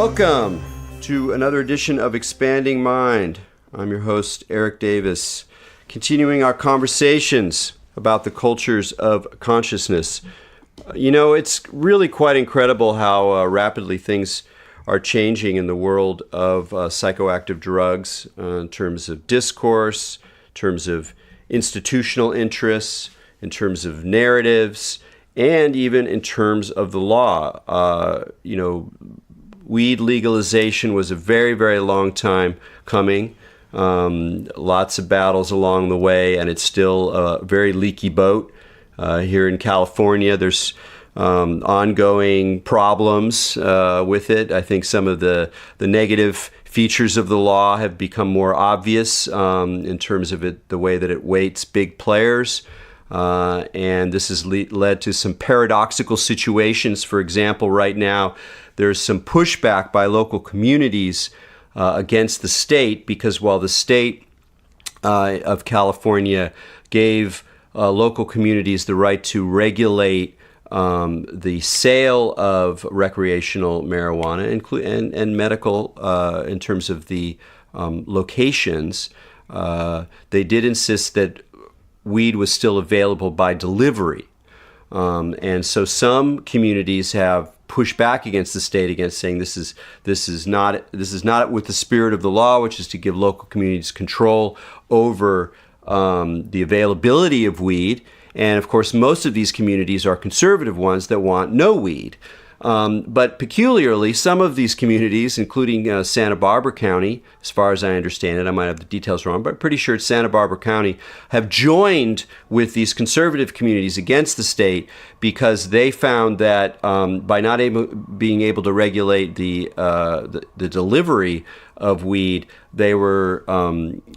Welcome to another edition of Expanding Mind. I'm your host, Eric Davis, continuing our conversations about the cultures of consciousness. You know, it's really quite incredible how rapidly things are changing in the world of psychoactive drugs in terms of discourse, in terms of institutional interests, in terms of narratives, and even in terms of the law. Weed legalization was a very, very long time coming. Lots of battles along the way, and it's still a very leaky boat. Here in California, there's ongoing problems with it. I think some of the negative features of the law have become more obvious in terms of the way that it weights big players. And this has led to some paradoxical situations. For example, right now, there's some pushback by local communities against the state because while the state of California gave local communities the right to regulate the sale of recreational marijuana and medical in terms of the locations, they did insist that weed was still available by delivery. And so some communities have pushed back against the state, against saying this is not with the spirit of the law, which is to give local communities control over the availability of weed. And of course, most of these communities are conservative ones that want no weed. But peculiarly, some of these communities, including Santa Barbara County, as far as I understand it, I might have the details wrong, but I'm pretty sure it's Santa Barbara County, have joined with these conservative communities against the state because they found that by not being able to regulate the delivery of weed, they were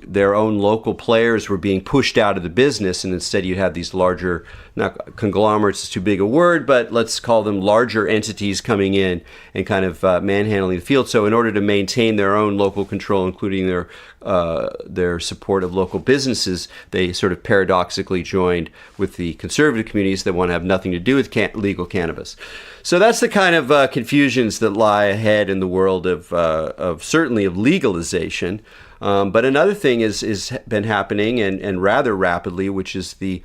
their own local players were being pushed out of the business, and instead you had these larger, not conglomerates is too big a word, but let's call them larger entities coming in and kind of manhandling the field. So in order to maintain their own local control, including their support of local businesses, they sort of paradoxically joined with the conservative communities that want to have nothing to do with legal cannabis. So that's the kind of confusions that lie ahead in the world of certainly of legalization. But another thing is been happening and rather rapidly, which is the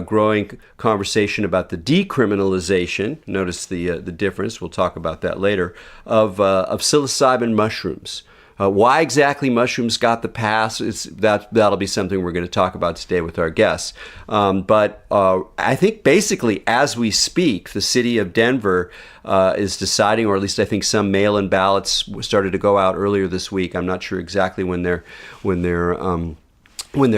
growing conversation about the decriminalization. Notice the difference. We'll talk about that later. Of psilocybin mushrooms. Why exactly mushrooms got the pass? That'll be something we're going to talk about today with our guests. But I think basically as we speak, the city of Denver is deciding, or at least I think some mail-in ballots started to go out earlier this week. I'm not sure exactly when their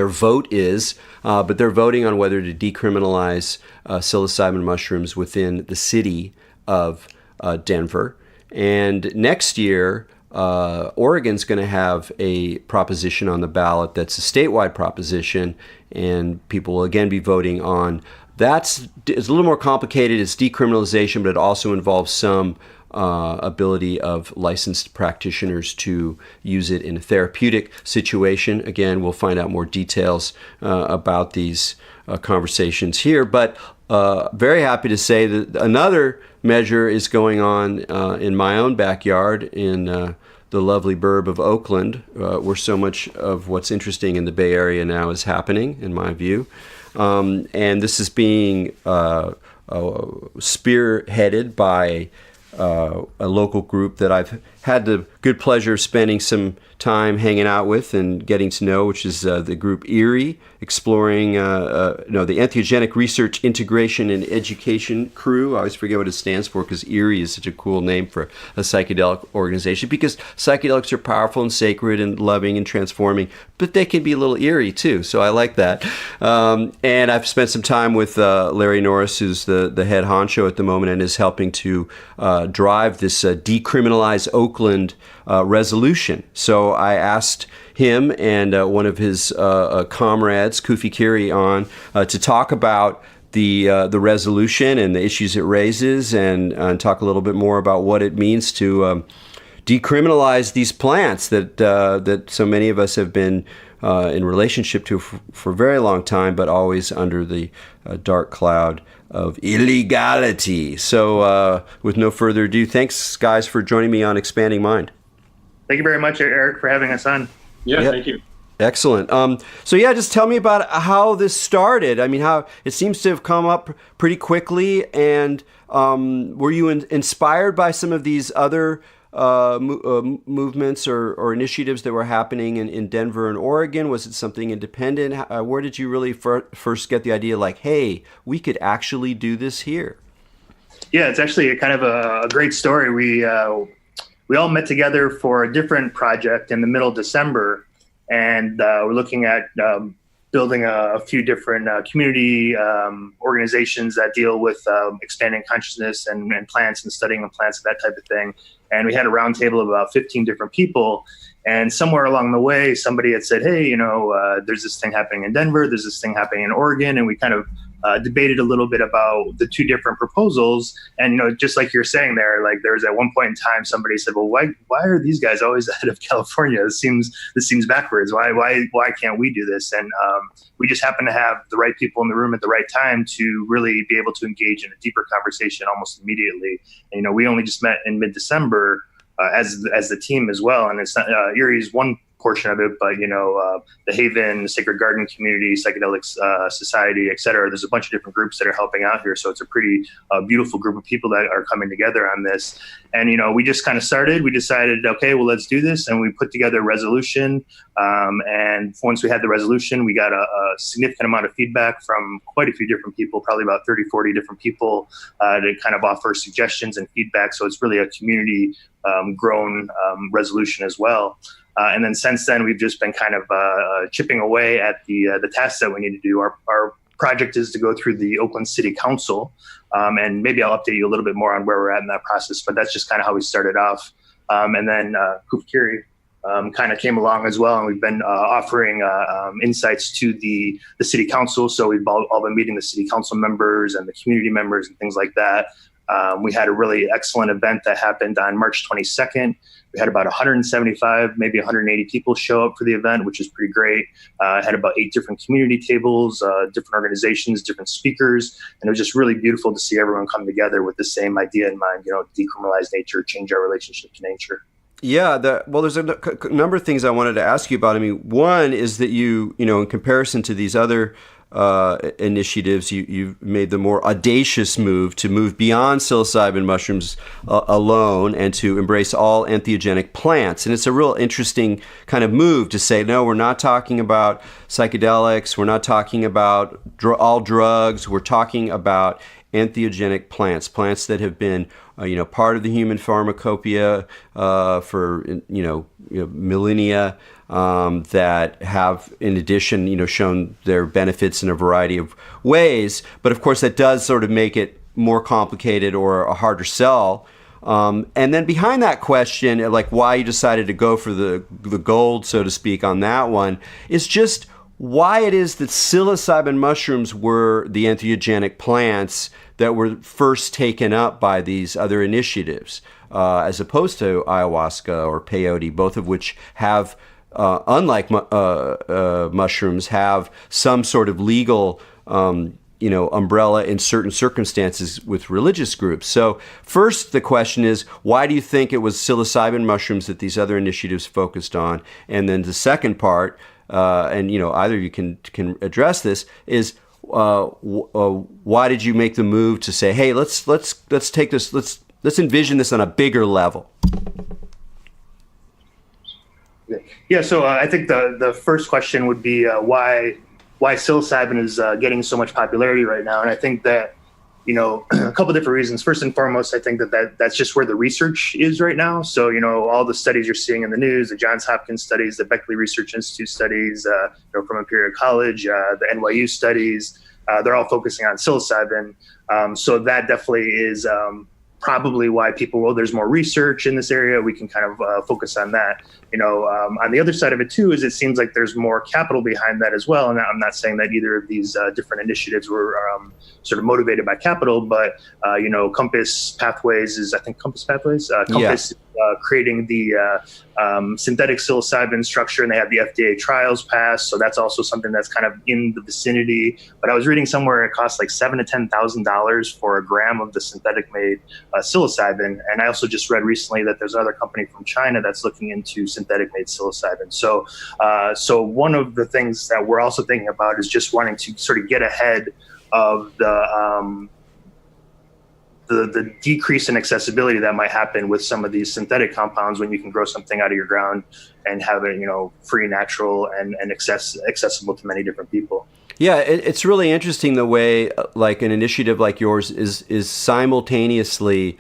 vote is, but they're voting on whether to decriminalize psilocybin mushrooms within the city of Denver. And next year, Oregon's going to have a proposition on the ballot that's a statewide proposition, and people will again be voting on. It's a little more complicated. It's decriminalization, but it also involves some ability of licensed practitioners to use it in a therapeutic situation. Again, we'll find out more details about these conversations here, but very happy to say that another measure is going on in my own backyard in the lovely burb of Oakland, where so much of what's interesting in the Bay Area now is happening, in my view. And this is being spearheaded by a local group that I've had the good pleasure of spending some time hanging out with and getting to know, which is the group ERIE, exploring the Entheogenic Research Integration and Education Crew. I always forget what it stands for because ERIE is such a cool name for a psychedelic organization, because psychedelics are powerful and sacred and loving and transforming, but they can be a little eerie too, so I like that. And I've spent some time with Larry Norris, who's the head honcho at the moment and is helping to drive this Decriminalize Oakland resolution. So I asked him and one of his comrades, Kufi Kiri, on to talk about the resolution and the issues it raises, and talk a little bit more about what it means to decriminalize these plants that so many of us have been in relationship to for a very long time, but always under the dark cloud of illegality. So with no further ado, thanks, guys, for joining me on Expanding Mind. Thank you very much, Eric, for having us on. Yeah, yep. Thank you. Excellent. So yeah, just tell me about how this started. I mean, how it seems to have come up pretty quickly, and were you inspired by some of these other movements or initiatives that were happening in Denver and Oregon? Was it something independent? Where did you really first get the idea, like, hey, we could actually do this here? Yeah, it's actually kind of a great story. We all met together for a different project in the middle of December, and we're looking at building a few different community organizations that deal with expanding consciousness and plants and studying the plants and that type of thing. And we had a roundtable of about 15 different people. And somewhere along the way, somebody had said, hey, there's this thing happening in Denver, there's this thing happening in Oregon. And we kind of debated a little bit about the two different proposals. And, just like you're saying there, like there was at one point in time, somebody said, well, why are these guys always ahead of California? This seems backwards. Why can't we do this? And we just happened to have the right people in the room at the right time to really be able to engage in a deeper conversation almost immediately. And, we only just met in mid-December as the team as well. And it's not, Erie's one portion of it, but the Haven, Sacred Garden Community, Psychedelics Society, et cetera. There's a bunch of different groups that are helping out here, so it's a pretty beautiful group of people that are coming together on this. And we just kind of started. We decided, okay, well, let's do this, and we put together a resolution. And once we had the resolution, we got a significant amount of feedback from quite a few different people, probably about 30, 40 different people to kind of offer suggestions and feedback. So it's really a community grown resolution as well. And then since then, we've just been kind of chipping away at the tasks that we need to do. Our project is to go through the Oakland City Council, and maybe I'll update you a little bit more on where we're at in that process. But that's just kind of how we started off. And then Kufkiri kind of came along as well, and we've been offering insights to the city council. So we've all been meeting the city council members and the community members and things like that. We had a really excellent event that happened on March 22nd. We had about 175, maybe 180 people show up for the event, which is pretty great. Had about 8 different community tables, different organizations, different speakers. And it was just really beautiful to see everyone come together with the same idea in mind, decriminalize nature, change our relationship to nature. Yeah, there's a number of things I wanted to ask you about. I mean, one is that you in comparison to these other initiatives, you've made the more audacious move to move beyond psilocybin mushrooms alone and to embrace all entheogenic plants. And it's a real interesting kind of move to say, no, we're not talking about psychedelics, we're not talking about all drugs, we're talking about entheogenic plants that have been part of the human pharmacopoeia for millennia, that have, in addition, shown their benefits in a variety of ways. But of course, that does sort of make it more complicated or a harder sell. And then behind that question, like why you decided to go for the gold, so to speak, on that one, is just why it is that psilocybin mushrooms were the entheogenic plants that were first taken up by these other initiatives, as opposed to ayahuasca or peyote, both of which have, unlike mushrooms, have some sort of legal umbrella in certain circumstances with religious groups. So first, the question is, why do you think it was psilocybin mushrooms that these other initiatives focused on? And then the second part, and either of you can address this, is why did you make the move to say, hey, let's take this, let's envision this on a bigger level? Yeah, so I think the first question would be why psilocybin is getting so much popularity right now, and I think that a couple different reasons. First and foremost, I think that's just where the research is right now. So, all the studies you're seeing in the news, the Johns Hopkins studies, the Beckley Research Institute studies, from Imperial College, the NYU studies, they're all focusing on psilocybin. So that definitely is probably why there's more research in this area. We can kind of focus on that. On the other side of it too, is it seems like there's more capital behind that as well. And I'm not saying that either of these different initiatives were sort of motivated by capital, but Compass Pathways is, I think Compass Pathways, Compass creating the synthetic psilocybin structure, and they had the FDA trials passed. So that's also something that's kind of in the vicinity. But I was reading somewhere it costs like $7,000 to $10,000 for a gram of the synthetic made psilocybin. And I also just read recently that there's another company from China that's looking into synthetic made psilocybin. So one of the things that we're also thinking about is just wanting to sort of get ahead of the decrease in accessibility that might happen with some of these synthetic compounds when you can grow something out of your ground and have it, free, natural, and accessible to many different people. Yeah, it's really interesting the way like an initiative like yours is simultaneously,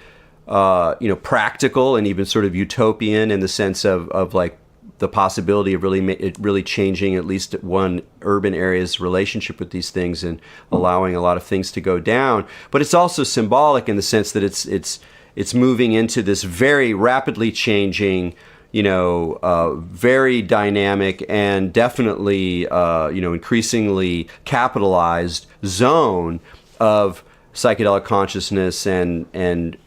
practical and even sort of utopian in the sense of like the possibility of really changing at least one urban area's relationship with these things and allowing a lot of things to go down. But it's also symbolic in the sense that it's moving into this very rapidly changing, very dynamic and definitely increasingly capitalized zone of psychedelic consciousness and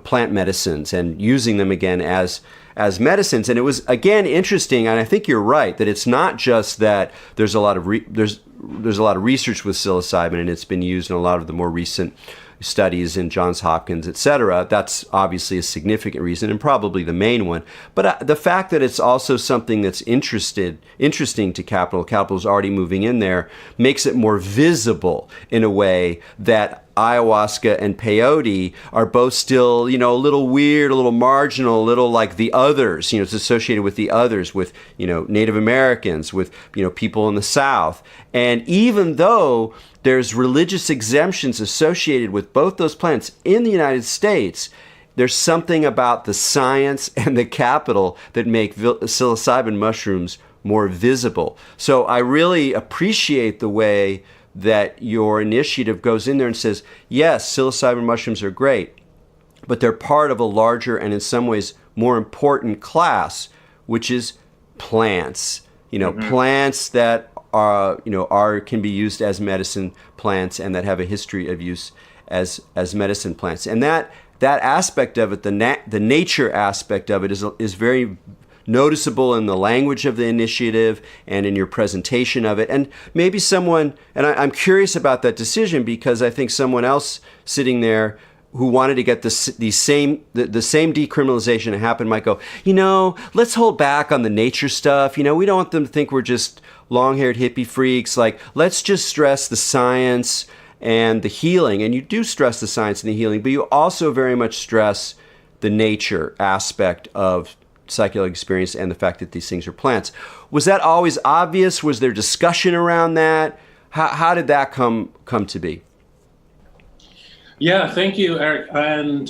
plant medicines, and using them again as medicines. And it was again interesting, and I think you're right that it's not just that there's a lot of research with psilocybin, and it's been used in a lot of the more recent studies in Johns Hopkins, et cetera. That's obviously a significant reason and probably the main one. But the fact that it's also something that's interesting to capital is already moving in there, makes it more visible in a way that ayahuasca and peyote are both still, a little weird, a little marginal, a little like the others. It's associated with the others, with, Native Americans, with, people in the South. And even though there's religious exemptions associated with both those plants in the United States, there's something about the science and the capital that make psilocybin mushrooms more visible. So I really appreciate the way that your initiative goes in there and says, yes, psilocybin mushrooms are great, but they're part of a larger and in some ways more important class, which is plants. Plants that can be used as medicine plants and that have a history of use as medicine plants. And that aspect of it, the nature aspect of it, is very noticeable in the language of the initiative and in your presentation of it. And maybe someone, and I'm curious about that decision, because I think someone else sitting there who wanted to get the same decriminalization to happen might go, let's hold back on the nature stuff. We don't want them to think we're just long-haired hippie freaks. Like, let's just stress the science and the healing. And you do stress the science and the healing, but you also very much stress the nature aspect of psychedelic experience and the fact that these things are plants. Was that always obvious? Was there discussion around that? How did that come to be? Yeah, thank you, Eric. And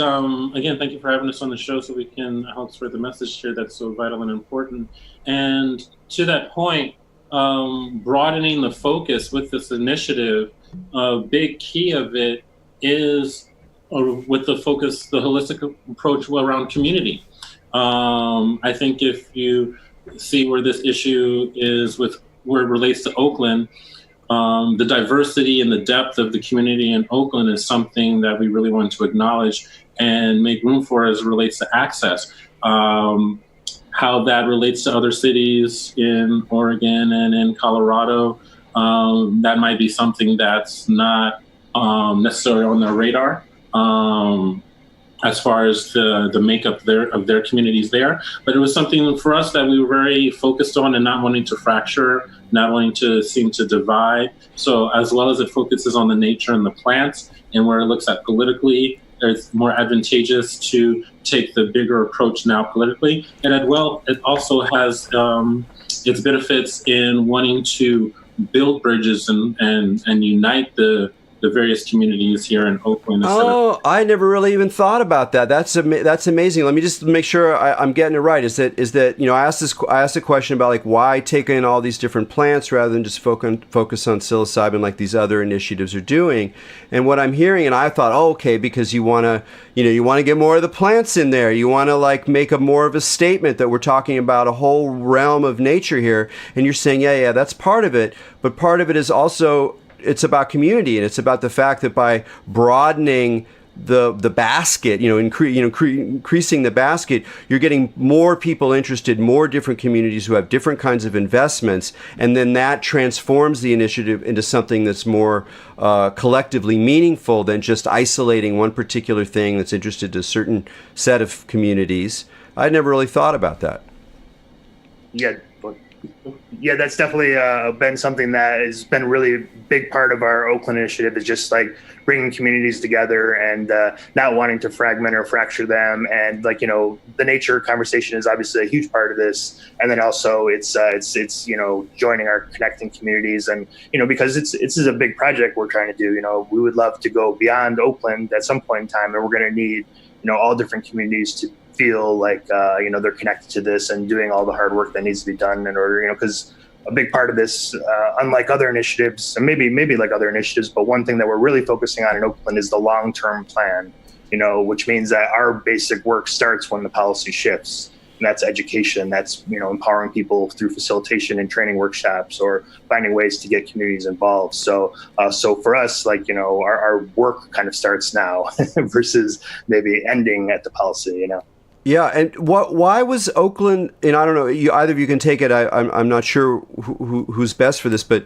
again, thank you for having us on the show so we can help spread the message here that's so vital and important. And to that point, broadening the focus with this initiative, a big key of it is with the focus, the holistic approach around community. I think if you see where this issue is with where it relates to Oakland, the diversity and the depth of the community in Oakland is something that we really want to acknowledge and make room for as it relates to access. How that relates to other cities in Oregon and in Colorado, that might be something that's not necessarily on their radar. As far as the makeup of their communities there. But it was something for us that we were very focused on and not wanting to fracture, not wanting to seem to divide. So as well as it focuses on the nature and the plants and where it looks at politically, it's more advantageous to take the bigger approach now politically. And it also has its benefits in wanting to build bridges and unite the various communities here in Oakland. I never really even thought about that. That's amazing. Let me just make sure I'm getting it right. Is that I asked a question about like why take in all these different plants rather than just focus on psilocybin like these other initiatives are doing. And what I'm hearing, and I thought, okay, because you want to get more of the plants in there. You want to like make more of a statement that we're talking about a whole realm of nature here. And you're saying, yeah, that's part of it. But part of it is also, it's about community, and it's about the fact that by broadening the basket, increasing the basket, you're getting more people interested, more different communities who have different kinds of investments, and then that transforms the initiative into something that's more collectively meaningful than just isolating one particular thing that's interested to a certain set of communities. I'd never really thought about that. Yeah, that's definitely been something that has been really a big part of our Oakland initiative, is just like bringing communities together and not wanting to fragment or fracture them. And the nature conversation is obviously a huge part of this. And then also it's joining our connecting communities, and because this is a big project we're trying to do. We would love to go beyond Oakland at some point in time, and we're going to need all different communities to feel like they're connected to this and doing all the hard work that needs to be done in order, because a big part of this, unlike other initiatives, and maybe like other initiatives, but one thing that we're really focusing on in Oakland is the long-term plan, which means that our basic work starts when the policy shifts. And that's education. That's, empowering people through facilitation and training workshops, or finding ways to get communities involved. So for us, our work kind of starts now versus maybe ending at the policy, Yeah, and why was Oakland? And I don't know. Either of you can take it. I'm not sure who's best for this, but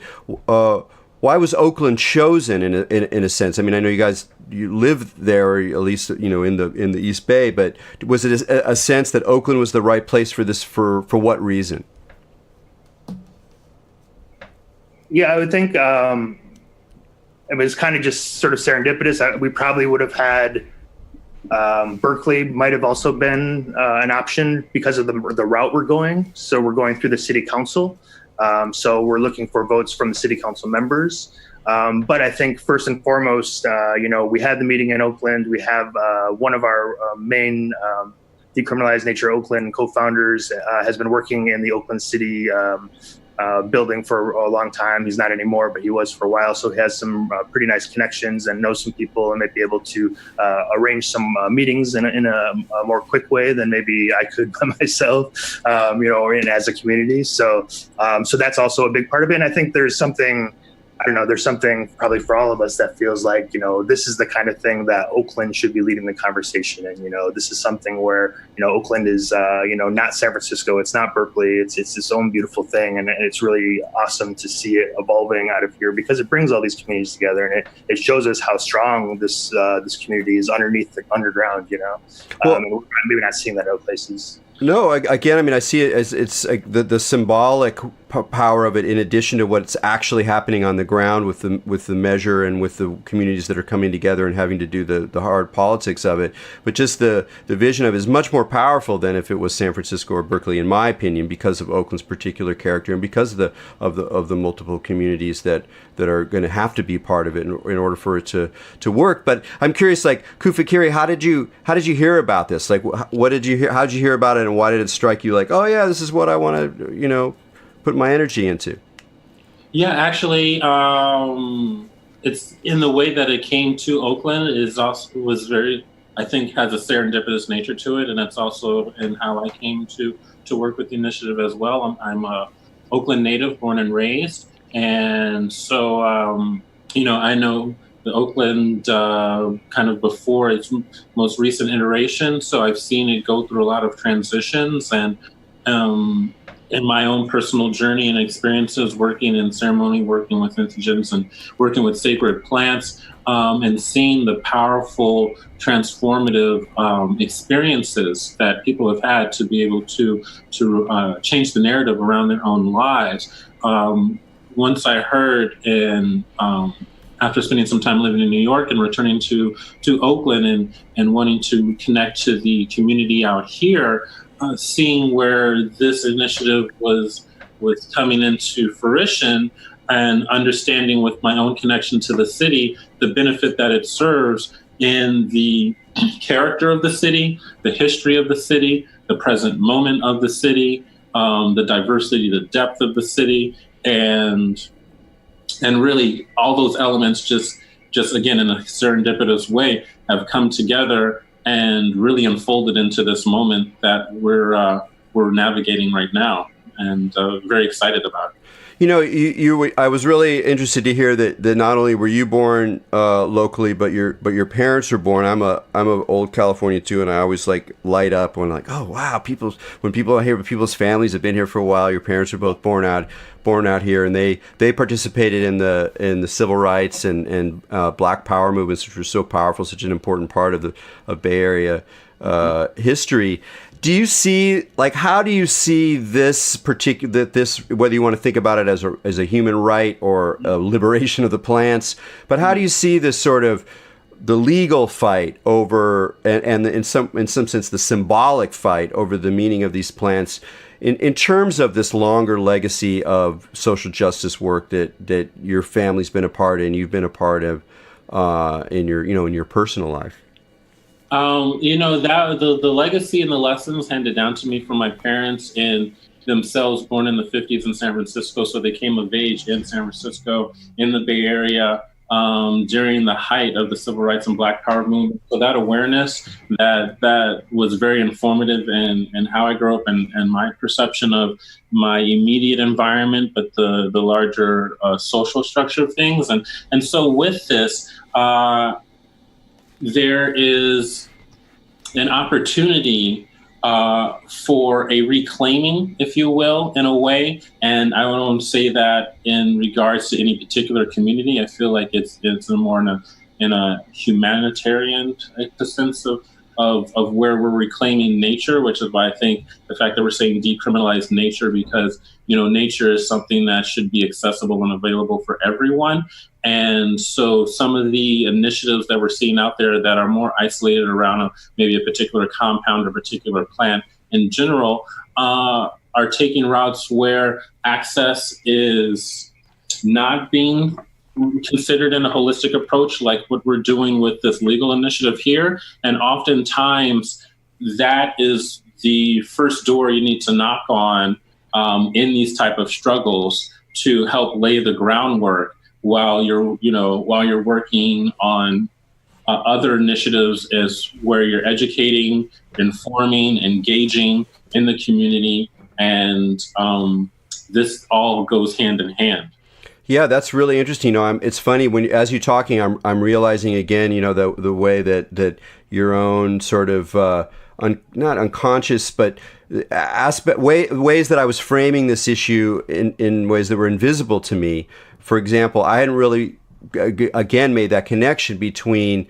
why was Oakland chosen in a sense? I mean, I know you live there, or at least in the East Bay. But was it a sense that Oakland was the right place for this? For what reason? Yeah, I would think it was kind of just sort of serendipitous. We probably would have had. Berkeley might have also been an option because of the route we're going. So we're going through the city council. So we're looking for votes from the city council members. But I think first and foremost, we had the meeting in Oakland. We have one of our main Decriminalize Nature Oakland co-founders has been working in the Oakland City building for a long time. He's not anymore, but he was for a while. So he has some pretty nice connections and knows some people, and might be able to arrange some meetings in a more quick way than maybe I could by myself, or as a community. So that's also a big part of it. And I think there's something probably for all of us that feels like, this is the kind of thing that Oakland should be leading the conversation. And, this is something where, Oakland is, not San Francisco. It's not Berkeley. It's its own beautiful thing. And it's really awesome to see it evolving out of here, because it brings all these communities together, and it shows us how strong this community is underneath the underground, Well, and we're maybe not seeing that other places. No, again, I mean, I see it as it's like the symbolic power of it, in addition to what's actually happening on the ground with the measure and with the communities that are coming together and having to do the hard politics of it. But just the vision of it is much more powerful than if it was San Francisco or Berkeley, in my opinion, because of Oakland's particular character and because of the multiple communities that are going to have to be part of it in order for it to work. But I'm curious, like Kufakiri, how did you hear about this? Like, what did you hear? How did you hear about it? And why did it strike you like, oh yeah, this is what I want to, put my energy into? Yeah, actually, it's in the way that it came to Oakland was very, I think, has a serendipitous nature to it, and that's also in how I came to work with the initiative as well. I'm a Oakland native, born and raised, and so I know the Oakland kind of before its most recent iteration. So I've seen it go through a lot of transitions, and in my own personal journey and experiences working in ceremony, working with indigents and working with sacred plants, and seeing the powerful transformative experiences that people have had to be able to change the narrative around their own lives. Once I heard after spending some time living in New York and returning to Oakland and wanting to connect to the community out here, seeing where this initiative was coming into fruition, and understanding with my own connection to the city, the benefit that it serves in the character of the city, the history of the city, the present moment of the city, the diversity, the depth of the city, and really all those elements just again in a serendipitous way have come together and really unfolded into this moment that we're navigating right now, and very excited about it. I was really interested to hear that not only were you born locally, but your parents were born. I'm a old California too, and I always light up when oh wow, when people hear people's families have been here for a while. Your parents were both born out here, and they participated in the civil rights and Black Power movements, which were so powerful, such an important part of Bay Area history. Do you see, how do you see this whether you want to think about it as a human right or a liberation of the plants, but how do you see this sort of the legal fight over, and in some sense the symbolic fight over the meaning of these plants in terms of this longer legacy of social justice work that your family's been a part of and you've been a part of in your personal life? That the legacy and the lessons handed down to me from my parents and themselves, born in the 50s in San Francisco. So they came of age in San Francisco, in the Bay Area, during the height of the civil rights and Black Power movement. So that awareness that was very informative in how I grew up and my perception of my immediate environment, but the larger social structure of things. And so with this, there is an opportunity for a reclaiming, if you will, in a way. And I don't say that in regards to any particular community. I feel like it's more in a humanitarian sense of where we're reclaiming nature, which is why I think the fact that we're saying decriminalize nature, because nature is something that should be accessible and available for everyone. And so some of the initiatives that we're seeing out there that are more isolated around maybe a particular compound or particular plant in general are taking routes where access is not being considered in a holistic approach, like what we're doing with this legal initiative here. And oftentimes that is the first door you need to knock on in these type of struggles to help lay the groundwork while you're working on other initiatives as where you're educating, informing, engaging in the community. And this all goes hand in hand. Yeah, that's really interesting. It's funny as you're talking, I'm realizing again, the way that your own sort of not unconscious, but ways that I was framing this issue in ways that were invisible to me. For example, I hadn't really again made that connection between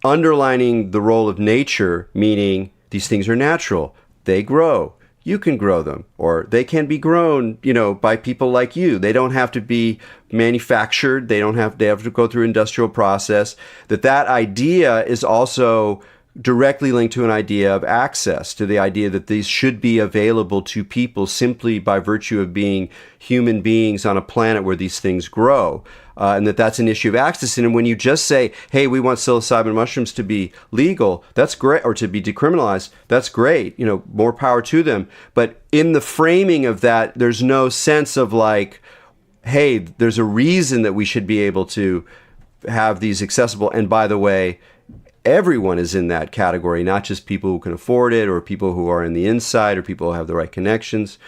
underlining the role of nature, meaning these things are natural, they grow. You can grow them, or they can be grown, by people like you. They don't have to be manufactured. They have to go through industrial process. That idea is also directly linked to an idea of access, to the idea that these should be available to people simply by virtue of being human beings on a planet where these things grow. And that's an issue of access. And when you just say, hey, we want psilocybin mushrooms to be legal, that's great, or to be decriminalized, that's great, more power to them. But in the framing of that, there's no sense of hey, there's a reason that we should be able to have these accessible. And by the way, everyone is in that category, not just people who can afford it or people who are in the inside or people who have the right connections.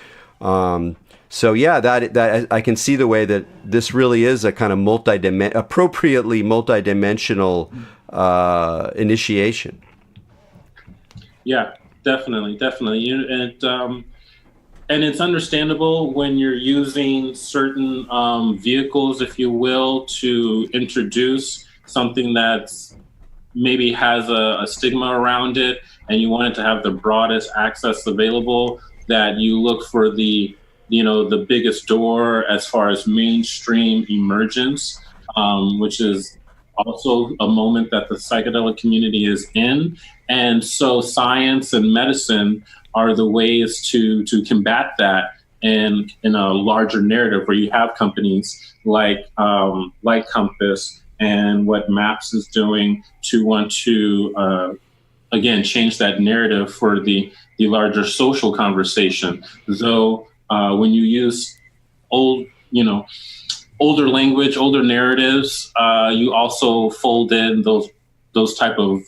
So yeah, that I can see the way that this really is a kind of appropriately multidimensional initiation. Yeah, definitely. And it's understandable when you're using certain vehicles, if you will, to introduce something that's maybe has a stigma around it, and you want it to have the broadest access available, that you look for the biggest door as far as mainstream emergence, which is also a moment that the psychedelic community is in. And so science and medicine are the ways to combat that in a larger narrative, where you have companies like Compass and what MAPS is doing to want to, again, change that narrative for the larger social conversation. Though when you use older language, older narratives, you also fold in those type of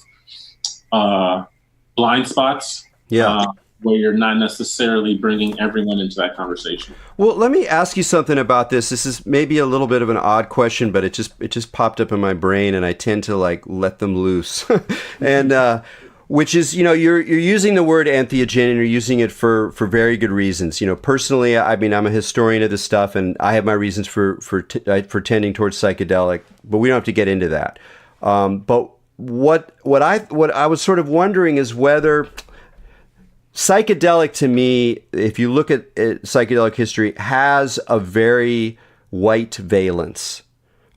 blind spots. Yeah. where you're not necessarily bringing everyone into that conversation. Well, let me ask you something about this. This is maybe a little bit of an odd question, but it just popped up in my brain, and I tend to like let them loose. And which is, you're using the word entheogen, and you're using it for very good reasons. Personally, I mean, I'm a historian of this stuff, and I have my reasons for tending towards psychedelic, but we don't have to get into that. But what I was sort of wondering is whether psychedelic, to me, if you look at psychedelic history, has a very white valence.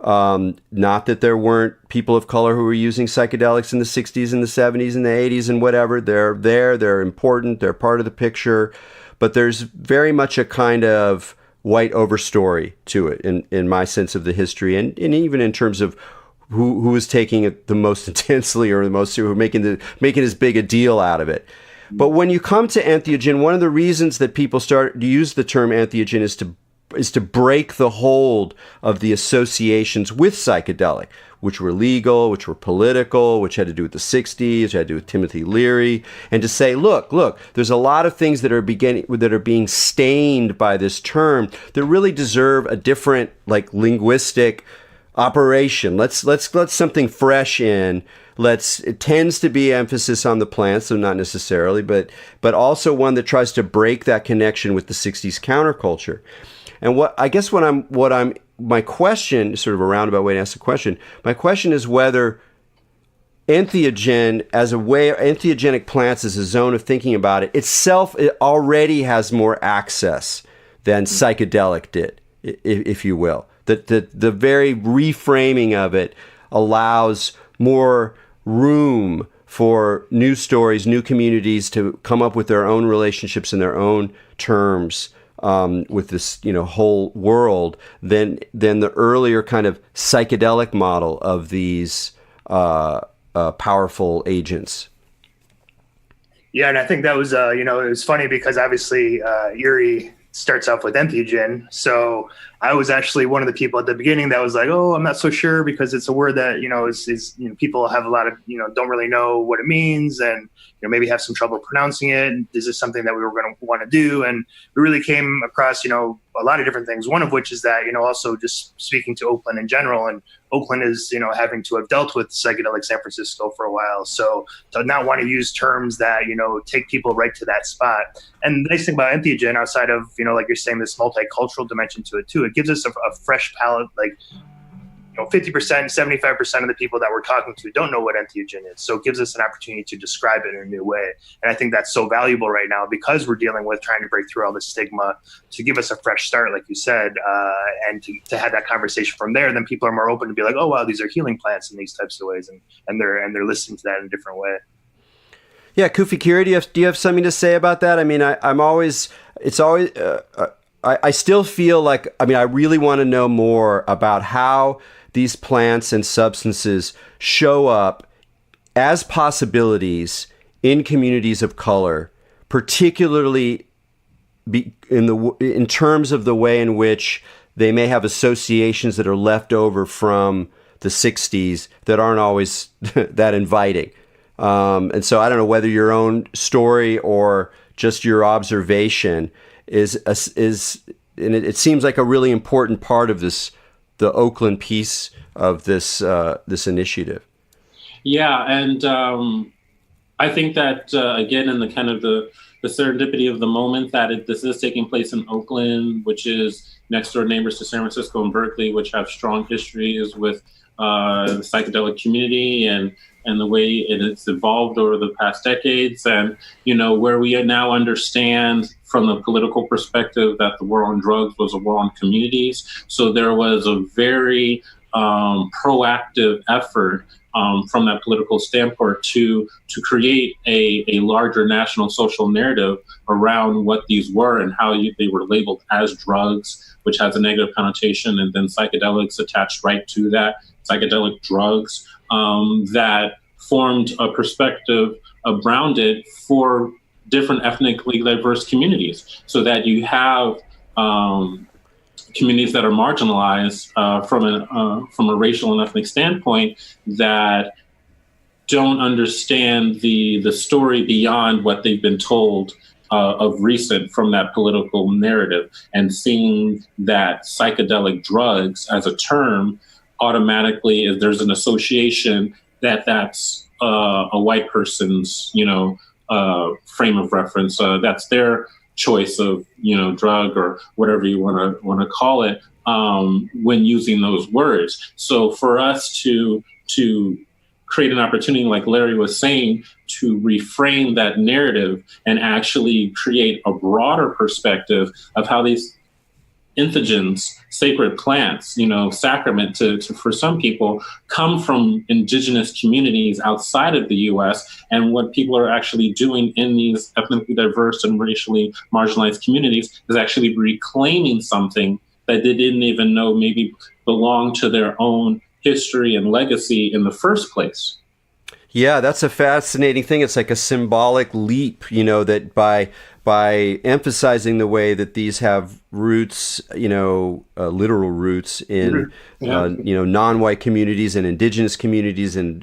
Not that there weren't people of color who were using psychedelics in the 60s and the 70s and the 80s and whatever. They're important, they're part of the picture, but there's very much a kind of white overstory to it in my sense of the history, and even in terms of who was taking it the most intensely, or the most, who were making as big a deal out of it. But when you come to entheogen, one of the reasons that people start to use the term entheogen is to break the hold of the associations with psychedelic, which were legal, which were political, which had to do with the 60s, which had to do with Timothy Leary, and to say, look, there's a lot of things that are being stained by this term that really deserve a different, like, linguistic operation. Let's let something fresh in. It tends to be emphasis on the plants, so not necessarily, but also one that tries to break that connection with the 60s counterculture. And my question, sort of a roundabout way to ask the question, my question is whether entheogen entheogenic plants as a zone of thinking about it itself, it already has more access than psychedelic did, if you will. The very reframing of it allows more room for new stories, new communities to come up with their own relationships in their own terms with this, whole world than the earlier kind of psychedelic model of these powerful agents. Yeah, and I think that was, it was funny because obviously Erie starts off with entheogen. So I was actually one of the people at the beginning that was like, oh, I'm not so sure, because it's a word that, is people have a lot of, don't really know what it means, and, maybe have some trouble pronouncing it. And is this something that we were going to want to do? And we really came across, a lot of different things. One of which is that, also just speaking to Oakland in general, and Oakland is, having to have dealt with psychedelic San Francisco for a while. So to not want to use terms that, take people right to that spot. And the nice thing about entheogen, outside of, like you're saying, this multicultural dimension to it too, it gives us a fresh palette. Like, 50%, 75% of the people that we're talking to don't know what entheogen is. So it gives us an opportunity to describe it in a new way. And I think that's so valuable right now, because we're dealing with trying to break through all this stigma, to give us a fresh start, like you said, and to have that conversation from there. Then people are more open to be like, oh, wow, these are healing plants in these types of ways. And they're listening to that in a different way. Yeah. Kufi Kira, do you have something to say about that? I mean, I still feel like, I really want to know more about how these plants and substances show up as possibilities in communities of color, particularly in terms of the way in which they may have associations that are left over from the 60s that aren't always that inviting. And so I don't know whether your own story or just your observation is and it seems like a really important part of the Oakland piece of this initiative. Yeah, and I think that again, in the kind of the serendipity of the moment that this is taking place in Oakland, which is next door neighbors to San Francisco and Berkeley, which have strong histories with the psychedelic community and the way it's evolved over the past decades, and where we now understand from the political perspective that the war on drugs was a war on communities. So there was a very proactive effort from that political standpoint to create a larger national social narrative around what these were and how they were labeled as drugs, which has a negative connotation, and then psychedelics attached right to that, psychedelic drugs, that formed a perspective around it for different ethnically diverse communities, so that you have communities that are marginalized from a racial and ethnic standpoint that don't understand the story beyond what they've been told of recent from that political narrative, and seeing that psychedelic drugs as a term automatically, if there's an association that's a white person's, frame of reference. That's their choice of, drug or whatever you want to call it, when using those words. So for us to create an opportunity, like Larry was saying, to reframe that narrative and actually create a broader perspective of how these entheogens, sacred plants, sacrament for some people, come from indigenous communities outside of the U.S. And what people are actually doing in these ethnically diverse and racially marginalized communities is actually reclaiming something that they didn't even know maybe belonged to their own history and legacy in the first place. Yeah, that's a fascinating thing. It's like a symbolic leap, that by emphasizing the way that these have roots, literal roots in, non-white communities and indigenous communities and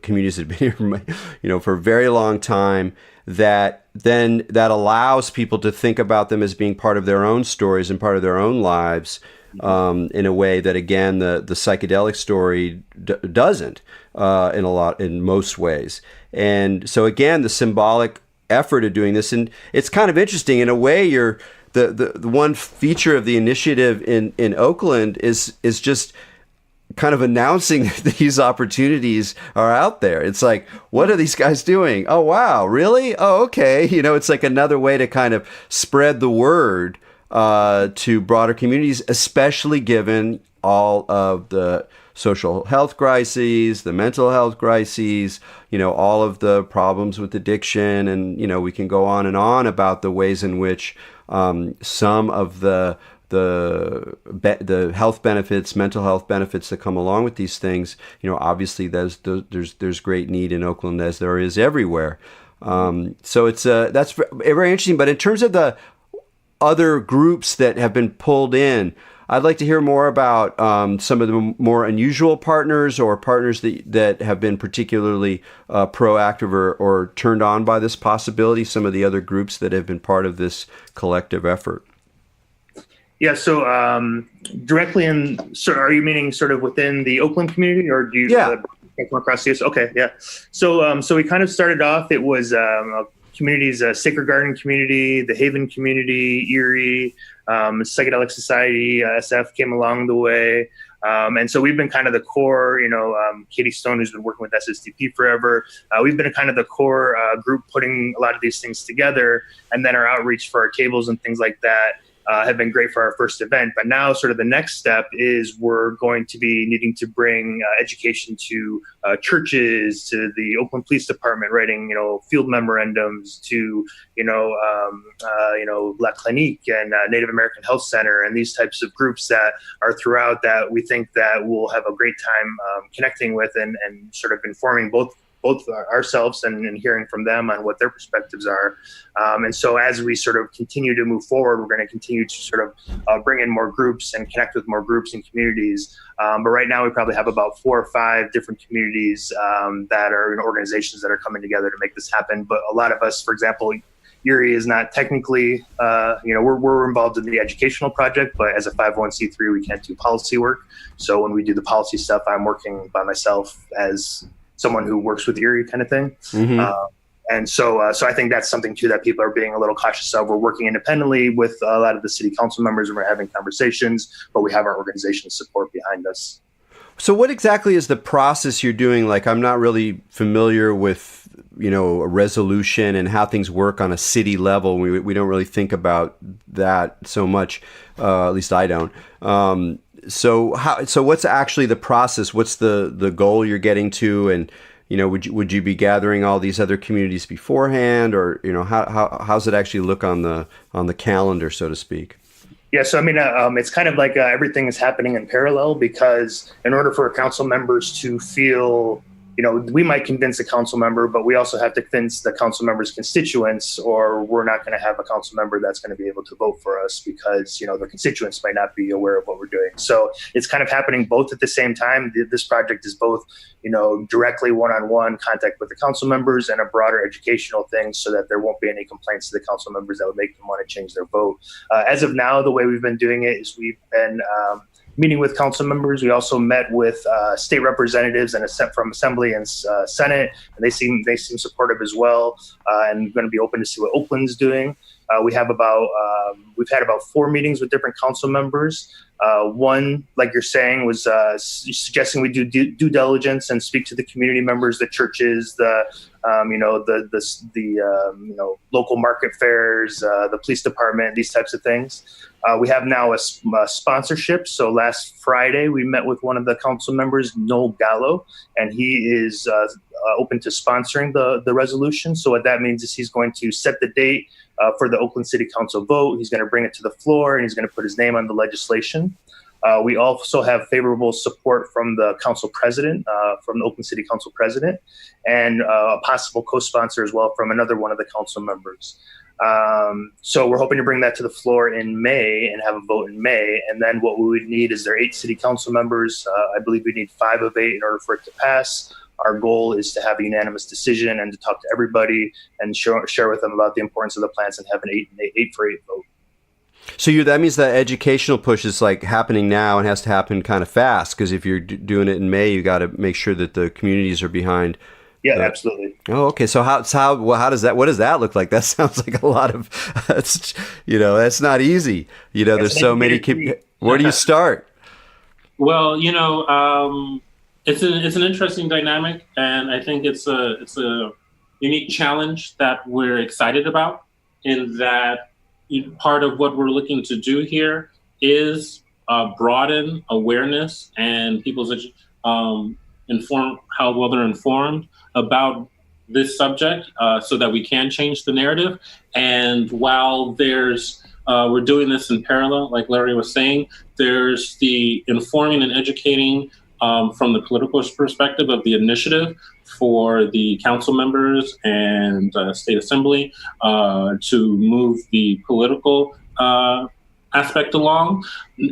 communities that have been here, for a very long time, that allows people to think about them as being part of their own stories and part of their own lives, in a way that, again, the psychedelic story doesn't, in most ways. And so, again, the symbolic effort of doing this, and it's kind of interesting in a way. The one feature of the initiative in Oakland is just kind of announcing that these opportunities are out there. It's like, what are these guys doing? Oh, wow, really? Oh, okay. It's like another way to kind of spread the word to broader communities, especially given all of the social health crises, the mental health crises, all of the problems with addiction. And, we can go on and on about the ways in which some of the health benefits, mental health benefits that come along with these things, obviously there's great need in Oakland, as there is everywhere. So that's very interesting. But in terms of the other groups that have been pulled in, I'd like to hear more about some of the more unusual partners, or partners that have been particularly proactive or turned on by this possibility, some of the other groups that have been part of this collective effort. Yeah, so directly are you meaning sort of within the Oakland community, or do you come across the US? Okay, yeah. So we kind of started off, it was communities, Sacred Garden community, the Haven community, Erie, Psychedelic Society, SF came along the way. And so we've been kind of the core, Katie Stone, who's been working with SSDP forever. We've been kind of the core group putting a lot of these things together. And then our outreach for our tables and things like that have been great for our first event. But now sort of the next step is we're going to be needing to bring education to churches, to the Oakland Police Department, writing, field memorandums, to, La Clinique and Native American Health Center, and these types of groups that are throughout, that we think that we'll have a great time connecting with and sort of informing both ourselves and hearing from them on what their perspectives are. And so as we sort of continue to move forward, we're going to continue to sort of bring in more groups and connect with more groups and communities. But right now we probably have about 4 or 5 different communities that are in organizations that are coming together to make this happen. But a lot of us, for example, Erie is not technically, we're involved in the educational project, but as a 501c3, we can't do policy work. So when we do the policy stuff, I'm working by myself as someone who works with Erie, kind of thing. Mm-hmm. And so I think that's something too that people are being a little cautious of. We're working independently with a lot of the city council members, and we're having conversations, but we have our organization support behind us. So what exactly is the process you're doing? Like, I'm not really familiar with, a resolution and how things work on a city level. We don't really think about that so much. At least I don't. So what's actually the process? What's the goal you're getting to? And, would you be gathering all these other communities beforehand, or, how's it actually look on the calendar, so to speak? Yeah, so I mean, it's kind of like everything is happening in parallel, because in order for council members to feel we might convince a council member, but we also have to convince the council member's constituents, or we're not going to have a council member that's going to be able to vote for us because, their constituents might not be aware of what we're doing. So it's kind of happening both at the same time. This project is both, directly one-on-one contact with the council members and a broader educational thing so that there won't be any complaints to the council members that would make them want to change their vote. As of now, the way we've been doing it is we've been meeting with council members. We also met with state representatives and from Assembly and Senate, and they seem supportive as well, and going to be open to see what Oakland's doing. We've had about 4 meetings with different council members. One, like you're saying, was suggesting we do due diligence and speak to the community members, the churches, the local market fairs, the police department, these types of things. We have now a sponsorship. So last Friday, we met with one of the council members, Noel Gallo, and he is open to sponsoring the resolution. So what that means is he's going to set the date for the Oakland City Council vote. He's going to bring it to the floor, and he's going to put his name on the legislation. We also have favorable support from the council president, from the Oakland City Council president, and a possible co-sponsor as well from another one of the council members. So we're hoping to bring that to the floor in May and have a vote in May. And then what we would need is there are 8 city council members. I believe we need 5 of 8 in order for it to pass. Our goal is to have a unanimous decision and to talk to everybody and share with them about the importance of the plans and have an 8 for 8 vote. So that means that educational push is like happening now and has to happen kind of fast, because if you're doing it in May, you got to make sure that the communities are behind. Yeah, absolutely. Oh, okay. So how does that look like? That sounds like a lot of, that's not easy. There's so many. Where do you start? Well, it's an interesting dynamic, and I think it's a unique challenge that we're excited about. In that, part of what we're looking to do here is broaden awareness and people's inform how well they're informed about this subject, so that we can change the narrative. And while we're doing this in parallel, like Larry was saying, there's the informing and educating from the political perspective of the initiative for the council members and state assembly to move the political aspect along,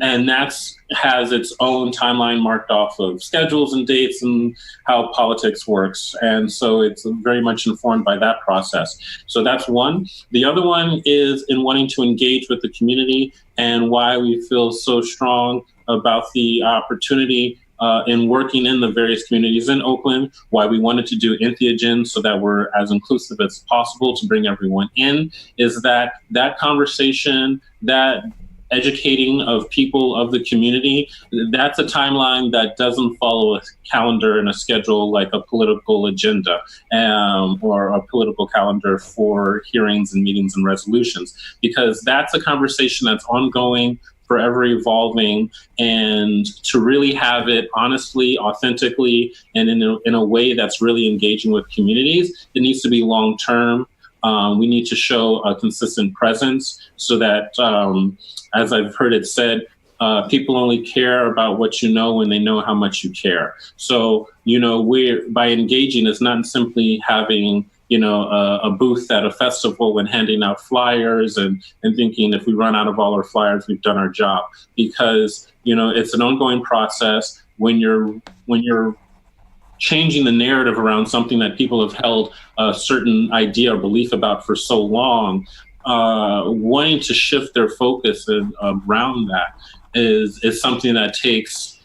and has its own timeline marked off of schedules and dates and how politics works, and so it's very much informed by that process. So that's one. The other one is in wanting to engage with the community, and why we feel so strong about the opportunity in working in the various communities in Oakland, why we wanted to do Entheogen so that we're as inclusive as possible to bring everyone in, is that conversation, that educating of people of the community, that's a timeline that doesn't follow a calendar and a schedule like a political agenda or a political calendar for hearings and meetings and resolutions, because that's a conversation that's ongoing, forever evolving, and to really have it honestly, authentically, and in a way that's really engaging with communities, it needs to be long-term. We need to show a consistent presence so that, as I've heard it said, people only care about what you know when they know how much you care. So, by engaging, it's not simply having a booth at a festival and handing out flyers and thinking if we run out of all our flyers, we've done our job. Because, it's an ongoing process. When you're changing the narrative around something that people have held a certain idea or belief about for so long, wanting to shift their focus around that is something that takes,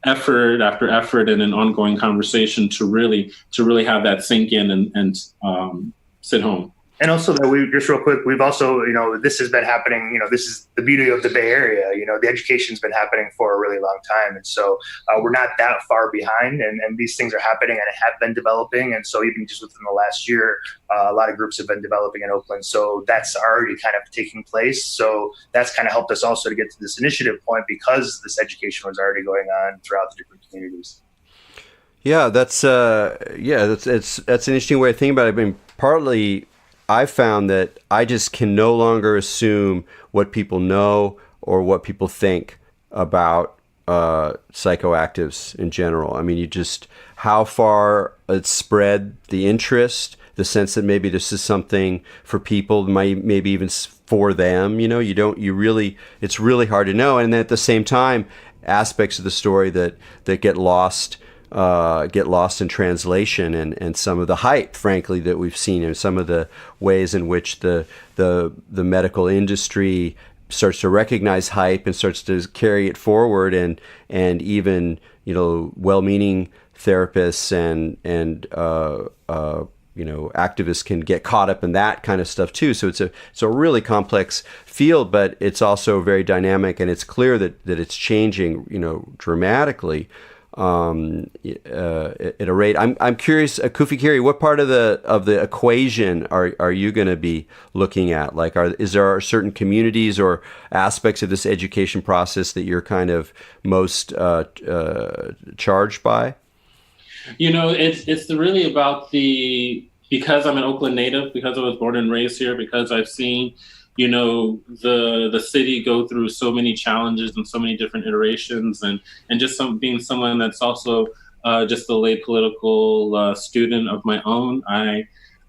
effort after effort and an ongoing conversation to really have that sink in and sit home. And also that just real quick, we've also, this has been happening, this is the beauty of the Bay Area, the education's been happening for a really long time. And so we're not that far behind, and these things are happening and have been developing. And so even just within the last year, a lot of groups have been developing in Oakland. So that's already kind of taking place. So that's kind of helped us also to get to this initiative point, because this education was already going on throughout the different communities. Yeah, that's an interesting way of thinking about it. I mean, partly I found that I just can no longer assume what people know or what people think about psychoactives in general? I mean, how far it's spread the interest, the sense that maybe this is something for people, maybe even for them. It's really hard to know. And then at the same time, aspects of the story that get lost in translation, and some of the hype, frankly, that we've seen, and some of the ways in which the medical industry starts to recognize hype and starts to carry it forward, and even well-meaning therapists and activists can get caught up in that kind of stuff too. So it's a really complex field, but it's also very dynamic, and it's clear that it's changing dramatically at a rate. I'm curious, Kufi Kiri, what part of the equation are you going to be looking at? Like, is there certain communities or aspects of this education process that you're kind of most charged by? It's really about because I'm an Oakland native, because I was born and raised here, because I've seen the city go through so many challenges and so many different iterations, and just being someone that's also just a lay political student of my own.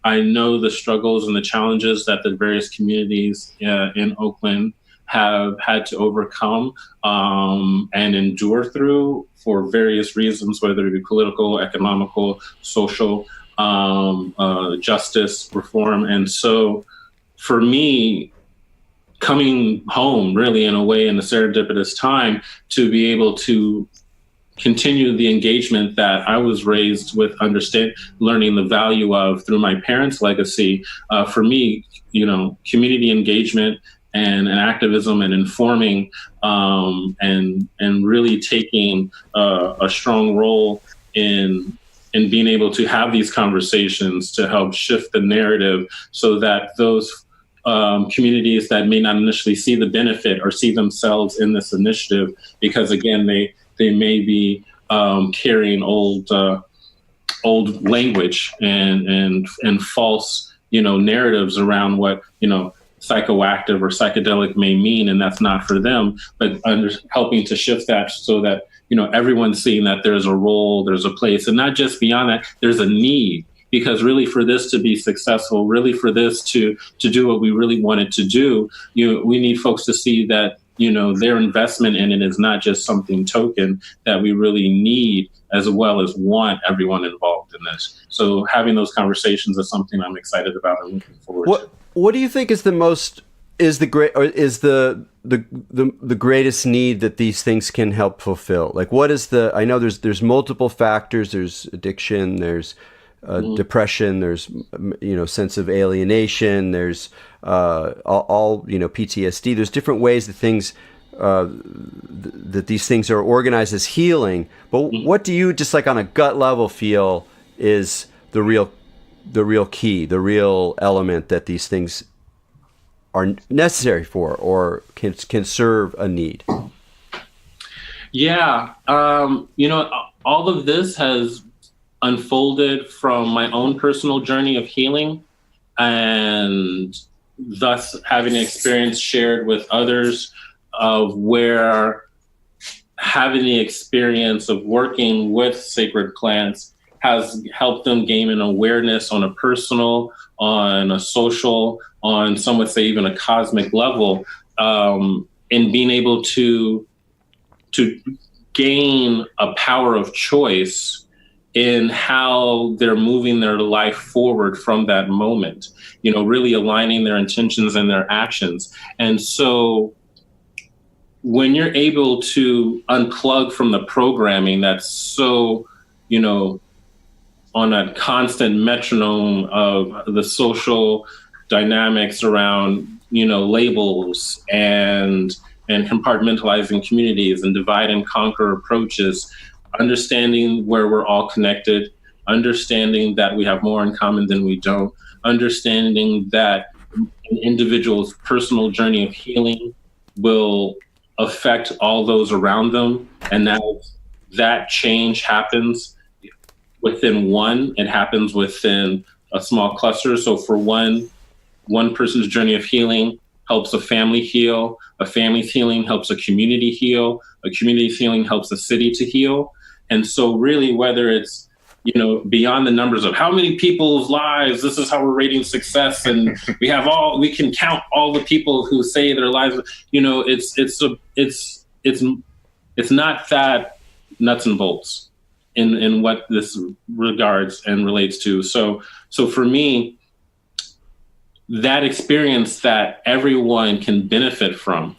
I know the struggles and the challenges that the various communities in Oakland have had to overcome and endure through for various reasons, whether it be political, economical, social, justice, reform. And so for me, coming home really in a way in a serendipitous time to be able to continue the engagement that I was raised with, learning the value of through my parents' legacy. For me, community engagement and activism and informing and really taking a strong role in being able to have these conversations to help shift the narrative so that those communities that may not initially see the benefit or see themselves in this initiative, because again, they may be carrying old language and false narratives around what psychoactive or psychedelic may mean, and that's not for them, but helping to shift that so that everyone's seeing that there's a role, there's a place, and not just beyond that, there's a need. Because really, for this to be successful, really for this to do what we really wanted to do, we need folks to see that their investment in it is not just something token, that we really need as well as want everyone involved in this. So having those conversations is something I'm excited about and looking forward to. What do you think is the greatest need that these things can help fulfill? Like, what is I know there's multiple factors. There's addiction. There's depression. There's sense of alienation. There's all PTSD. There's different ways that things that these things are organized as healing. But what do you, just like on a gut level, feel is the real key, the real element that these things are necessary for, or can serve a need? Yeah, all of this has unfolded from my own personal journey of healing, and thus having an experience shared with others of where having the experience of working with sacred plants has helped them gain an awareness on a personal, on a social, on some would say even a cosmic level, in being able to gain a power of choice in how they're moving their life forward from that moment, really aligning their intentions and their actions. And so when you're able to unplug from the programming that's so, on a constant metronome of the social dynamics around, labels and compartmentalizing communities and divide and conquer approaches, understanding where we're all connected, understanding that we have more in common than we don't, understanding that an individual's personal journey of healing will affect all those around them. And that change happens within one, it happens within a small cluster. So for one person's journey of healing helps a family heal. A family's healing helps a community heal. A community's healing helps a city to heal. And so really, whether it's, beyond the numbers of how many people's lives, this is how we're rating success. And we can count all the people who say their lives, it's not that nuts and bolts in what this regards and relates to. So for me, that experience that everyone can benefit from,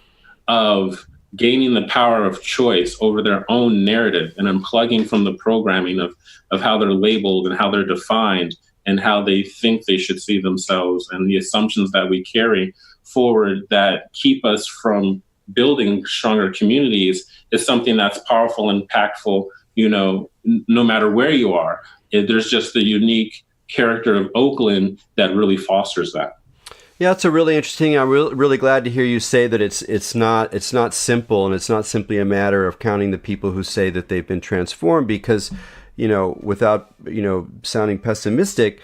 of gaining the power of choice over their own narrative and unplugging from the programming of how they're labeled and how they're defined and how they think they should see themselves, and the assumptions that we carry forward that keep us from building stronger communities, is something that's powerful and impactful, no matter where you are. There's just the unique character of Oakland that really fosters that. Yeah, it's a really interesting. I'm really glad to hear you say that it's not simple, and it's not simply a matter of counting the people who say that they've been transformed, because, without sounding pessimistic,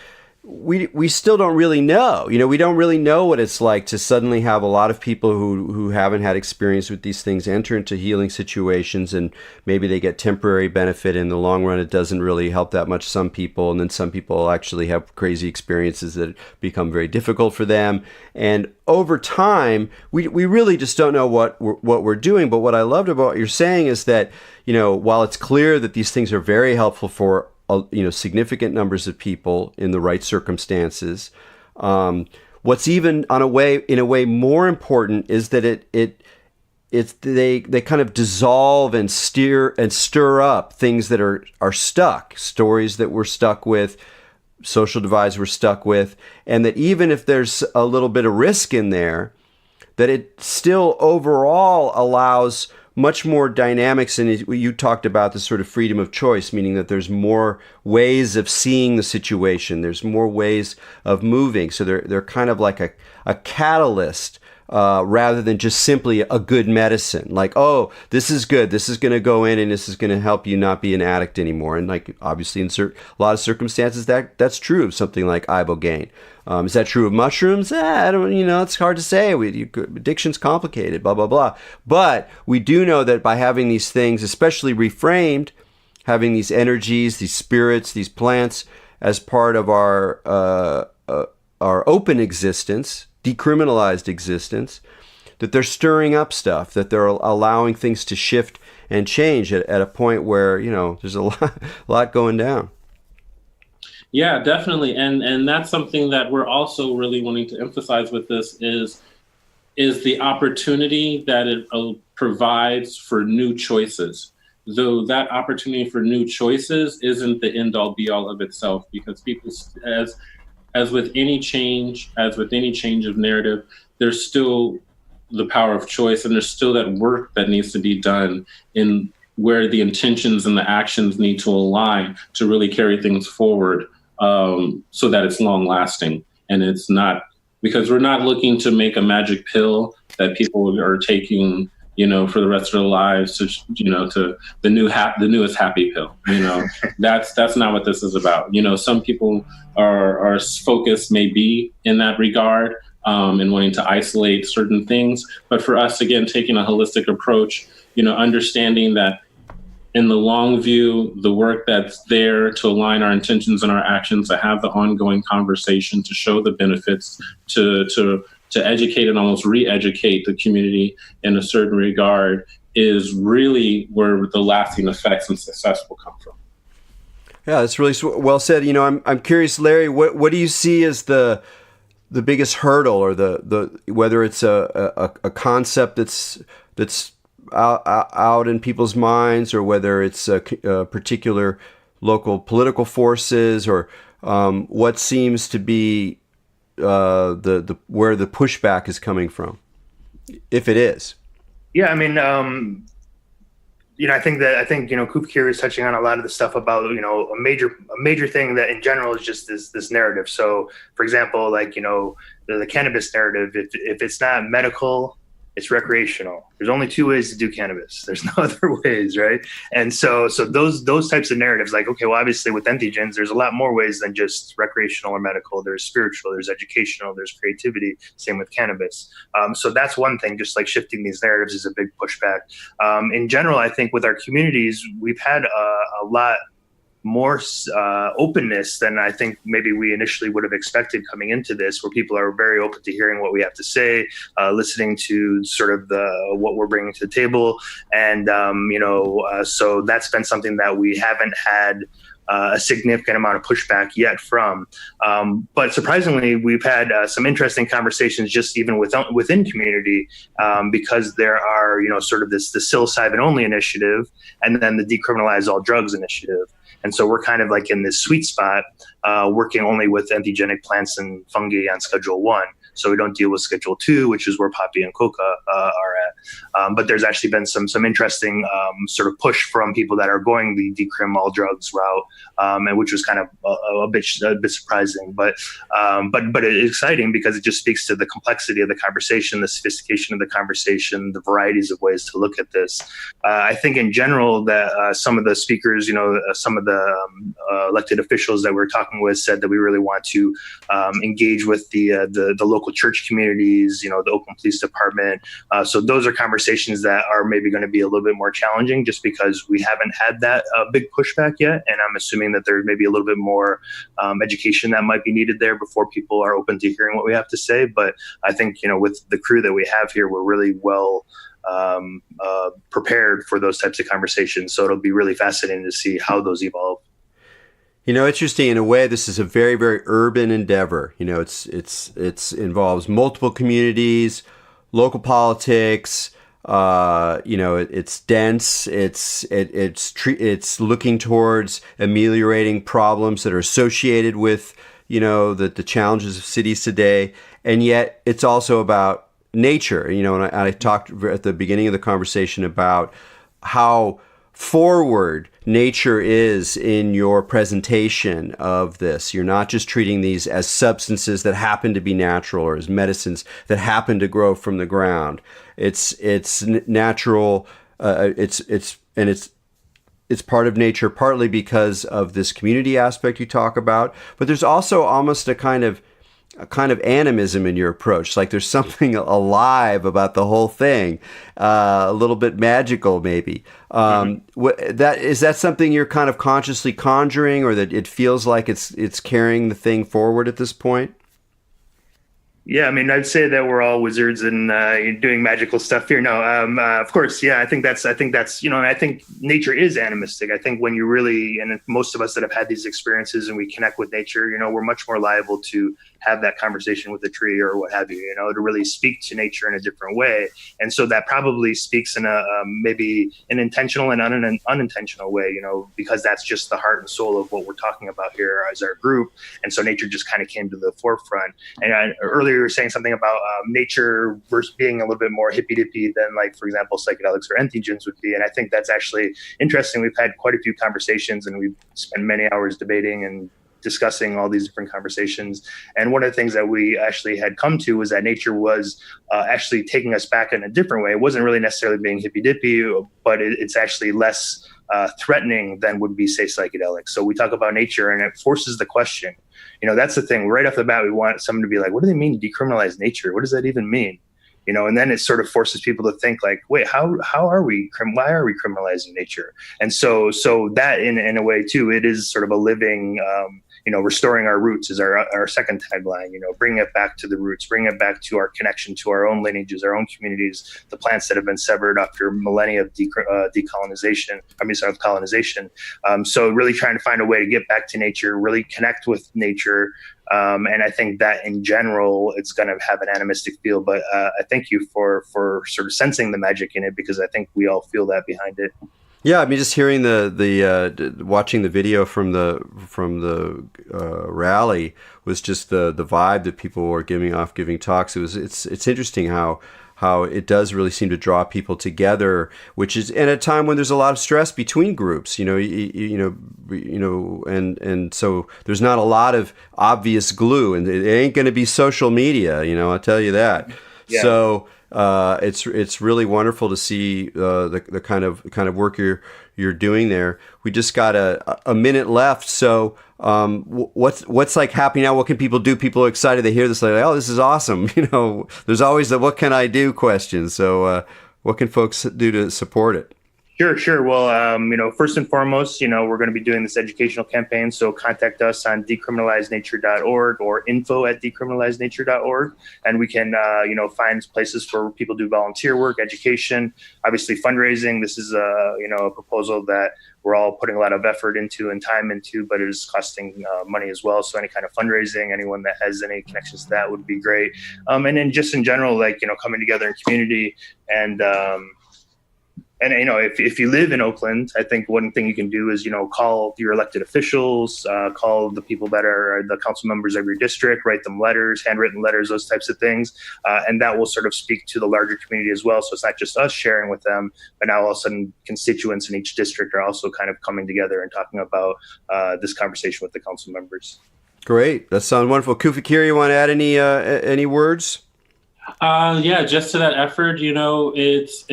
we still don't really know. We don't really know what it's like to suddenly have a lot of people who haven't had experience with these things enter into healing situations, and maybe they get temporary benefit. In the long run, it doesn't really help that much some people, and then some people actually have crazy experiences that become very difficult for them. And over time, we really just don't know what we're doing. But what I loved about what you're saying is that, while it's clear that these things are very helpful for significant numbers of people in the right circumstances, what's even in a way more important is that they kind of dissolve and stir up things that are stuck, stories that we're stuck with, social divides we're stuck with, and that even if there's a little bit of risk in there, that it still overall allows much more dynamics. And you talked about the sort of freedom of choice, meaning that there's more ways of seeing the situation. There's more ways of moving. So they're kind of like a catalyst, rather than just simply a good medicine. Like, oh, this is good. This is going to go in and this is going to help you not be an addict anymore. And like, obviously in a lot of circumstances that's true of something like ibogaine. Is that true of mushrooms? I don't, it's hard to say. Addiction's complicated, blah, blah, blah. But we do know that by having these things, especially reframed, having these energies, these spirits, these plants as part of our open existence, decriminalized existence, that they're stirring up stuff, that they're allowing things to shift and change at a point where, there's a lot going down. Yeah, definitely. And that's something that we're also really wanting to emphasize with this is the opportunity that it provides for new choices. Though that opportunity for new choices isn't the end all be all of itself, because people, as with any change of narrative, there's still the power of choice, and there's still that work that needs to be done in where the intentions and the actions need to align to really carry things forward, so that it's long lasting. And it's not, because we're not looking to make a magic pill that people are taking, for the rest of their lives to the newest happy pill. That's not what this is about. Some people are focused may be in that regard, and wanting to isolate certain things. But for us, again, taking a holistic approach, understanding that in the long view, the work that's there to align our intentions and our actions, to have the ongoing conversation, to show the benefits, to educate and almost re-educate the community in a certain regard, is really where the lasting effects and success will come from. Yeah, that's really well said. I'm curious, Larry, what do you see as the biggest hurdle, or the whether it's a concept that's out in people's minds, or whether it's a particular local political forces, or what seems to be the where the pushback is coming from, if it is? Yeah, I mean, I think Kup Kir is touching on a lot of the stuff about, a major thing that in general is just this narrative. So, for example, like, the cannabis narrative, if it's not medical, it's recreational. There's only two ways to do cannabis. There's no other ways, right? And so those types of narratives, like, okay, well, obviously with entheogens, there's a lot more ways than just recreational or medical. There's spiritual, there's educational, there's creativity. Same with cannabis. So that's one thing. Just like shifting these narratives is a big pushback. In general, I think with our communities, we've had a lot more openness than I think maybe we initially would have expected coming into this, where people are very open to hearing what we have to say, listening to sort of what we're bringing to the table. And, so that's been something that we haven't had a significant amount of pushback yet from. But surprisingly, we've had some interesting conversations just even within community, because there are, sort of the psilocybin only initiative and then the Decriminalize All Drugs initiative. And so we're kind of like in this sweet spot, working only with entheogenic plants and fungi on Schedule 1. So we don't deal with Schedule 2, which is where poppy and coca are at. But there's actually been some interesting sort of push from people that are going the decrim all drugs route, and which was kind of a bit surprising, but it's exciting because it just speaks to the complexity of the conversation, the sophistication of the conversation, the varieties of ways to look at this. I think in general that some of the speakers, some of the elected officials that we're talking with said that we really want to engage with the local church communities, the Oakland Police Department. So those are conversations that are maybe going to be a little bit more challenging just because we haven't had that big pushback yet. And I'm assuming that there may be a little bit more education that might be needed there before people are open to hearing what we have to say. But I think, with the crew that we have here, we're really well prepared for those types of conversations. So it'll be really fascinating to see how those evolve. Interesting. In a way, this is a very, very urban endeavor. It's involves multiple communities, local politics. It's dense. It's looking towards ameliorating problems that are associated with the challenges of cities today, and yet it's also about nature. And I talked at the beginning of the conversation about how forward nature is in your presentation of this. You're not just treating these as substances that happen to be natural or as medicines that happen to grow from the ground. It's natural. It's part of nature, partly because of this community aspect you talk about. But there's also almost a kind of animism in your approach. Like there's something alive about the whole thing, a little bit magical maybe. Is that something you're kind of consciously conjuring, or that it feels like it's carrying the thing forward at this point? Yeah, I mean, I'd say that we're all wizards and doing magical stuff here. No, of course, yeah. I think that's and I think nature is animistic. I think when you really, and most of us that have had these experiences and we connect with nature, we're much more liable to have that conversation with a tree or what have you, to really speak to nature in a different way. And so that probably speaks in a maybe an intentional and unintentional way, because that's just the heart and soul of what we're talking about here as our group. And so nature just kind of came to the forefront. And earlier you were saying something about nature versus being a little bit more hippy-dippy than, like, for example, psychedelics or entheogens would be. And I think that's actually interesting. We've had quite a few conversations and we've spent many hours debating and discussing all these different conversations. And one of the things that we actually had come to was that nature was actually taking us back in a different way. It wasn't really necessarily being hippy-dippy, but it's actually less threatening than would be, say, psychedelics. So we talk about nature and it forces the question. That's the thing. Right off the bat, we want someone to be like, what do they mean decriminalize nature? What does that even mean? And then it sort of forces people to think like, wait, why are we criminalizing nature? And so that in a way too, it is sort of a living, restoring our roots is our second tagline, bring it back to the roots, bring it back to our connection to our own lineages, our own communities, the plants that have been severed after millennia of colonization. So really trying to find a way to get back to nature, really connect with nature. And I think that in general, it's going to have an animistic feel, but I thank you for sort of sensing the magic in it, because I think we all feel that behind it. Yeah, I mean, just hearing the watching the video from the rally was just the vibe that people were giving talks. It's interesting how it does really seem to draw people together, which is at a time when there's a lot of stress between groups, and so there's not a lot of obvious glue, and it ain't going to be social media, I'll tell you that. Yeah. So It's really wonderful to see the kind of work you're doing there. We just got a minute left, so what's like happening now? What can people do? People are excited. They hear this, like, oh, this is awesome. There's always the "what can I do" question. So what can folks do to support it? Sure. Well, first and foremost, we're going to be doing this educational campaign. So contact us on decriminalizenature.org or info@decriminalizenature.org. And we can, find places for people to do volunteer work, education, obviously fundraising. This is a proposal that we're all putting a lot of effort into and time into, but it is costing money as well. So any kind of fundraising, anyone that has any connections to that would be great. And then just in general, coming together in community and, if you live in Oakland, I think one thing you can do is, call your elected officials, call the people that are the council members of your district, write them letters, handwritten letters, those types of things. And that will sort of speak to the larger community as well. So it's not just us sharing with them, but now all of a sudden constituents in each district are also kind of coming together and talking about this conversation with the council members. Great. That sounds wonderful. Kufikiri, you want to add any words? Just to that effort, it's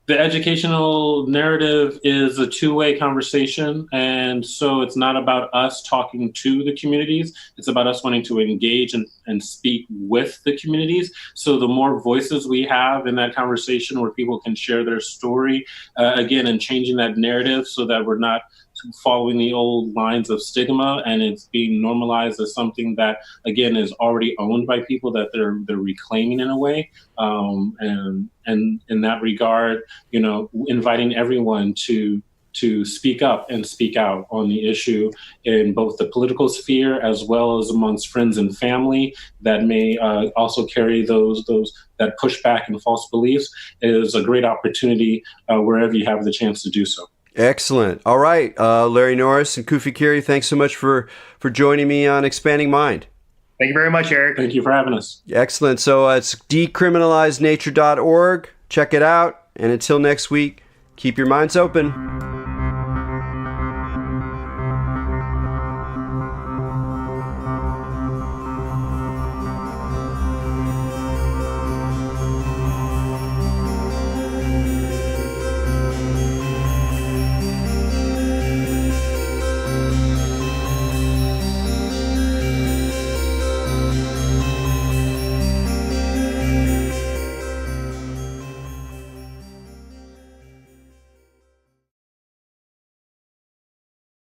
the educational narrative is a two-way conversation. And so it's not about us talking to the communities. It's about us wanting to engage and speak with the communities. So the more voices we have in that conversation where people can share their story, and changing that narrative so that we're not following the old lines of stigma and it's being normalized as something that, again, is already owned by people that they're reclaiming in a way. And in that regard, inviting everyone to speak up and speak out on the issue in both the political sphere as well as amongst friends and family that may also carry those that pushback and false beliefs is a great opportunity wherever you have the chance to do so. Excellent. All right, Larry Norris and Kufikiri, thanks so much for joining me on Expanding Mind. Thank you very much, Eric. Thank you for having us. Excellent. So it's decriminalizenature.org. Check it out. And until next week, keep your minds open.